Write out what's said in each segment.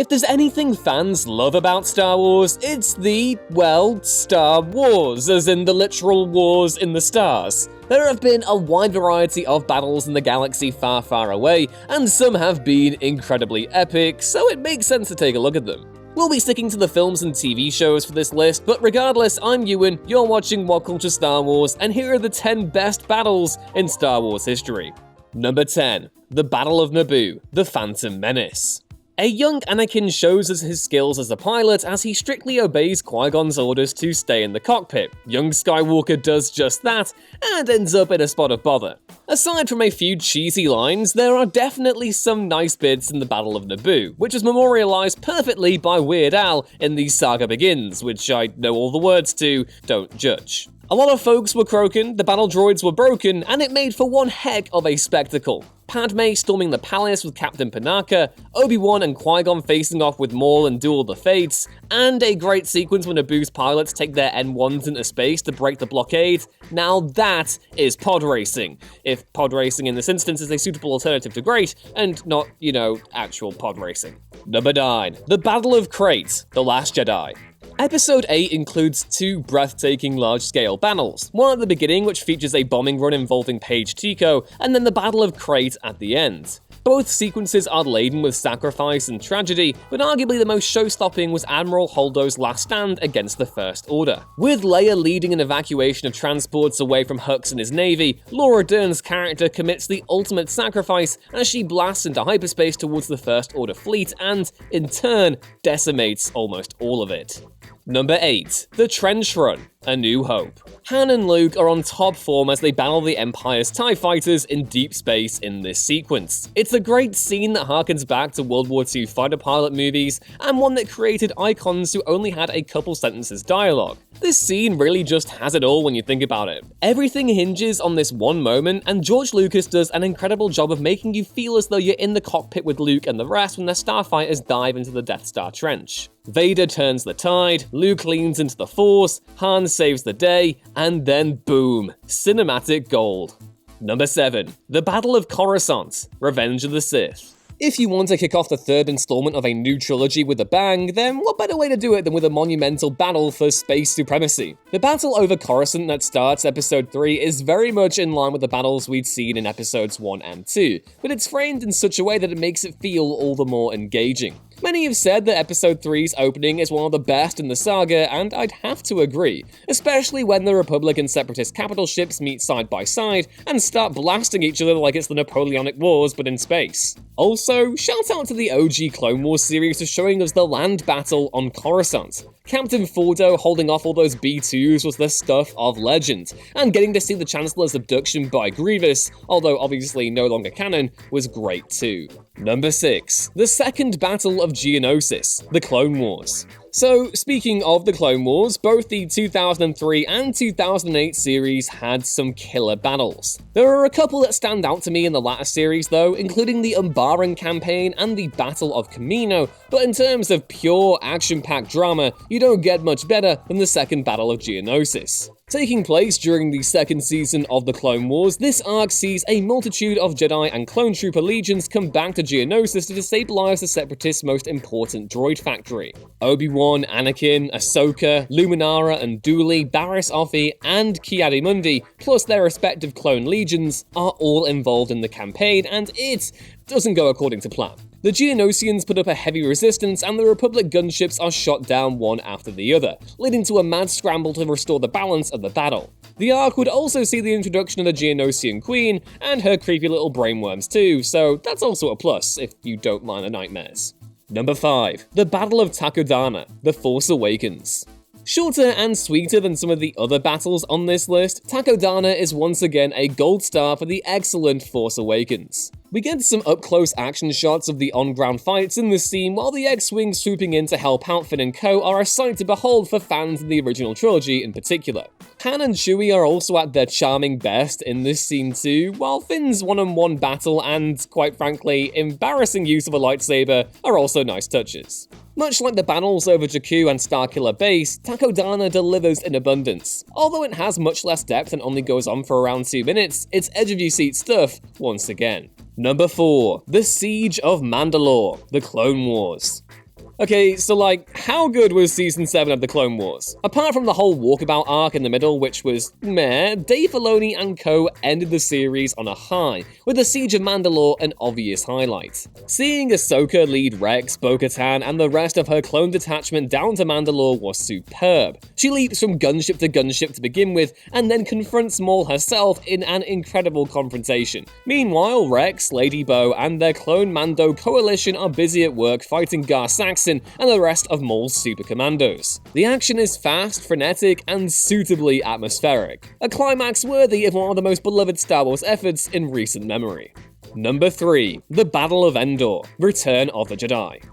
If there's anything fans love about Star Wars, it's the, well, Star Wars, as in the literal wars in the stars. There have been a wide variety of battles in the galaxy far, far away, and some have been incredibly epic, so it makes sense to take a look at them. We'll be sticking to the films and TV shows for this list, but regardless, I'm Ewan, you're watching What Culture Star Wars, and here are the 10 best battles in Star Wars history. Number 10. The Battle of Naboo, The Phantom Menace. A young Anakin shows us his skills as a pilot as he strictly obeys Qui-Gon's orders to stay in the cockpit. Young Skywalker does just that, and ends up in a spot of bother. Aside from a few cheesy lines, there are definitely some nice bits in the Battle of Naboo, which was memorialized perfectly by Weird Al in The Saga Begins, which I know all the words to, don't judge. A lot of folks were croaking, the battle droids were broken, and it made for one heck of a spectacle. Padme storming the palace with Captain Panaka, Obi-Wan and Qui-Gon facing off with Maul and Duel the Fates, and a great sequence when Naboo's pilots take their N1s into space to break the blockade. Now that is pod racing, if pod racing in this instance is a suitable alternative to great, and not, actual pod racing. Number 9. The Battle of CRAIT, The Last Jedi. Episode 8 includes 2 breathtaking large-scale battles, one at the beginning which features a bombing run involving Paige Tico, and then the Battle of CRAIT at the end. Both sequences are laden with sacrifice and tragedy, but arguably the most show-stopping was Admiral Holdo's last stand against the First Order. With Leia leading an evacuation of transports away from Hux and his navy, Laura Dern's character commits the ultimate sacrifice as she blasts into hyperspace towards the First Order fleet and, in turn, decimates almost all of it. Number 8. The Trench Run, A New Hope. Han and Luke are on top form as they battle the Empire's TIE fighters in deep space in this sequence. It's a great scene that harkens back to World War II fighter pilot movies, and one that created icons who only had a couple sentences dialogue. This scene really just has it all when you think about it. Everything hinges on this one moment, and George Lucas does an incredible job of making you feel as though you're in the cockpit with Luke and the rest when the starfighters dive into the Death Star trench. Vader turns the tide, Luke leans into the Force, Han saves the day, and then boom, cinematic gold. Number 7. The Battle of Coruscant, Revenge of the Sith. If you want to kick off the 3rd installment of a new trilogy with a bang, then what better way to do it than with a monumental battle for space supremacy? The battle over Coruscant that starts Episode 3 is very much in line with the battles we'd seen in Episodes 1 and 2, but it's framed in such a way that it makes it feel all the more engaging. Many have said that Episode 3's opening is one of the best in the saga, and I'd have to agree, especially when the Republic and Separatist capital ships meet side by side and start blasting each other like it's the Napoleonic Wars but in space. Also, shout out to the OG Clone Wars series for showing us the land battle on Coruscant. Captain Fordo holding off all those B-2s was the stuff of legend, and getting to see the Chancellor's abduction by Grievous, although obviously no longer canon, was great too. Number 6. The Second Battle of Geonosis, The Clone Wars. So, speaking of the Clone Wars, both the 2003 and 2008 series had some killer battles. There are a couple that stand out to me in the latter series though, including the Umbaran campaign and the Battle of Kamino, but in terms of pure action-packed drama, you don't get much better than the Second Battle of Geonosis. Taking place during the 2nd season of the Clone Wars, this arc sees a multitude of Jedi and Clone Trooper legions come back to Geonosis to destabilize the Separatists' most important droid factory. Obi-Wan, Anakin, Ahsoka, Luminara and Dooley, Barriss Offee, and Ki-Adi-Mundi, plus their respective clone legions, are all involved in the campaign, and it doesn't go according to plan. The Geonosians put up a heavy resistance, and the Republic gunships are shot down one after the other, leading to a mad scramble to restore the balance of the battle. The arc would also see the introduction of the Geonosian Queen, and her creepy little brainworms too, so that's also a plus, if you don't mind the nightmares. Number 5. The Battle of Takodana, The Force Awakens. Shorter and sweeter than some of the other battles on this list, Takodana is once again a gold star for the excellent Force Awakens. We get some up-close action shots of the on-ground fights in this scene, while the X-Wings swooping in to help out Finn and co are a sight to behold for fans of the original trilogy in particular. Han and Chewie are also at their charming best in this scene too, while Finn's one-on-one battle and, quite frankly, embarrassing use of a lightsaber are also nice touches. Much like the battles over Jakku and Starkiller Base, Takodana delivers in abundance. Although it has much less depth and only goes on for around 2 minutes, it's edge-of-your-seat stuff once again. Number 4. The Siege of Mandalore, The Clone Wars. Okay, so like, how good was Season 7 of The Clone Wars? Apart from the whole walkabout arc in the middle, which was meh, Dave Filoni and co. ended the series on a high, with the Siege of Mandalore an obvious highlight. Seeing Ahsoka lead Rex, Bo-Katan, and the rest of her clone detachment down to Mandalore was superb. She leaps from gunship to begin with, and then confronts Maul herself in an incredible confrontation. Meanwhile, Rex, Lady Bo, and their clone Mando coalition are busy at work fighting Gar Saxon and the rest of Maul's super commandos. The action is fast, frenetic, and suitably atmospheric. A climax worthy of one of the most beloved Star Wars efforts in recent memory. Number 3. The Battle of Endor, Return of the Jedi.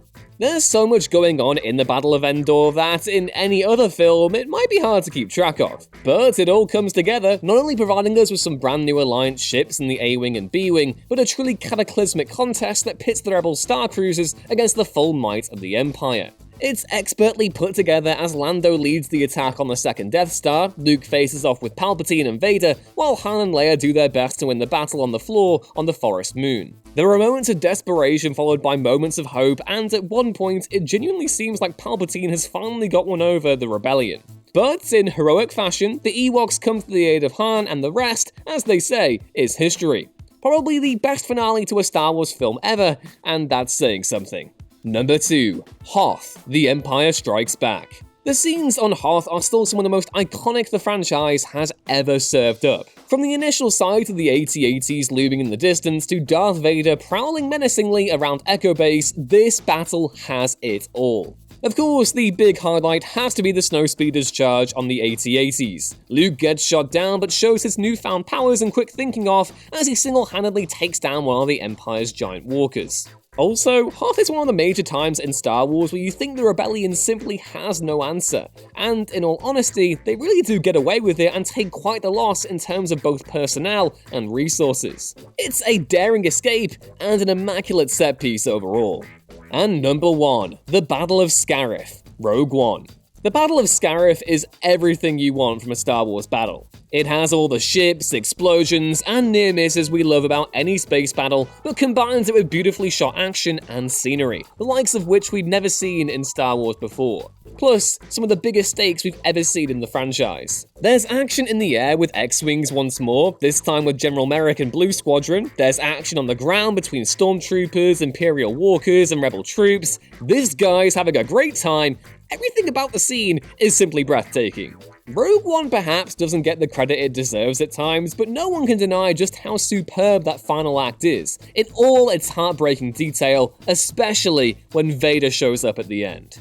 There's so much going on in the Battle of Endor that, in any other film, it might be hard to keep track of. But it all comes together, not only providing us with some brand new Alliance ships in the A-Wing and B-Wing, but a truly cataclysmic contest that pits the Rebel Star Cruisers against the full might of the Empire. It's expertly put together as Lando leads the attack on the second Death Star, Luke faces off with Palpatine and Vader, while Han and Leia do their best to win the battle on the floor on the Forest Moon. There are moments of desperation followed by moments of hope, and at one point it genuinely seems like Palpatine has finally got one over the rebellion. But in heroic fashion, the Ewoks come to the aid of Han, and the rest, as they say, is history. Probably the best finale to a Star Wars film ever, and that's saying something. Number 2. Hoth, The Empire Strikes Back. The scenes on Hoth are still some of the most iconic the franchise has ever served up. From the initial sight of the AT-ATs looming in the distance to Darth Vader prowling menacingly around Echo Base, this battle has it all. Of course, the big highlight has to be the Snowspeeder's charge on the AT-ATs. Luke gets shot down but shows his newfound powers and quick thinking off as he single-handedly takes down one of the Empire's giant walkers. Also, Hoth is one of the major times in Star Wars where you think the rebellion simply has no answer, and in all honesty, they really do get away with it and take quite the loss in terms of both personnel and resources. It's a daring escape and an immaculate set piece overall. And number 1, the Battle of Scarif, Rogue One. The Battle of Scarif is everything you want from a Star Wars battle. It has all the ships, explosions, and near misses we love about any space battle, but combines it with beautifully shot action and scenery, the likes of which we'd never seen in Star Wars before. Plus, some of the biggest stakes we've ever seen in the franchise. There's action in the air with X-Wings once more, this time with General Merrick and Blue Squadron. There's action on the ground between Stormtroopers, Imperial Walkers, and Rebel troops. This guy's having a great time. Everything about the scene is simply breathtaking. Rogue One perhaps doesn't get the credit it deserves at times, but no one can deny just how superb that final act is, in all its heartbreaking detail, especially when Vader shows up at the end.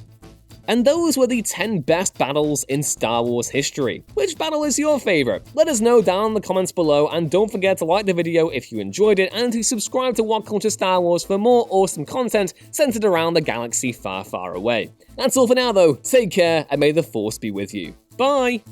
And those were the 10 best battles in Star Wars history. Which battle is your favourite? Let us know down in the comments below, and don't forget to like the video if you enjoyed it, and to subscribe to What Culture Star Wars for more awesome content centered around the galaxy far, far away. That's all for now though, take care, and may the Force be with you. Bye!